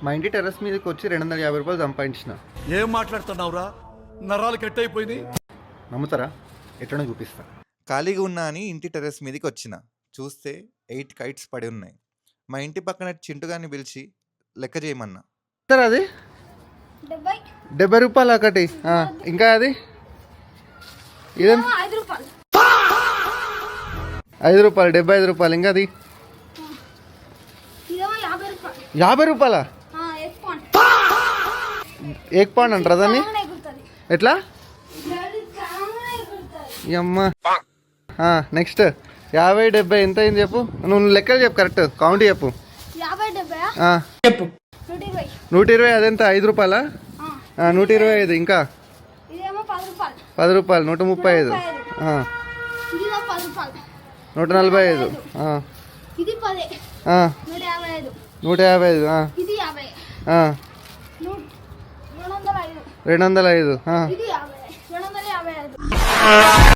మా ఇంటి టెర్రస్ మీదకి వచ్చి 250 రూపాయలు సంపాదించిన. ఏం మాట్లాడుతున్నావురా? నరాలు కట్ అయిపోయింది. నమ్ముతారా? ఎట్లనో చూపిస్తా. ఖాళీగా ఉన్నా అని ఇంటి టెర్రస్ మీదకి వచ్చిన. చూస్తే 8 కైట్స్ పడి ఉన్నాయి. మా ఇంటి పక్కన చింటుగాన్ని పిలిచి లెక్క చేయమన్నా. సార్ అది 70 రూపాయలు ఒకటి. ఇంకా అది ఇదేం 5 రూపాయలు, 75 రూపాయలు. ఇంకా అది 50 రూపాయల. ఏక్ పాండ్ అంటారా దాన్ని? ఎట్లా? అమ్మా. నెక్స్ట్ 50, 70 ఎంత అయింది చెప్పు. నువ్వు లెక్కలు చెప్పు, కరెక్ట్ కౌంట్ చెప్పు. 120. అదెంత? 5 రూపాయలా? 125. ఇంకా 10 రూపాయలు. 135. 145. 155. 205.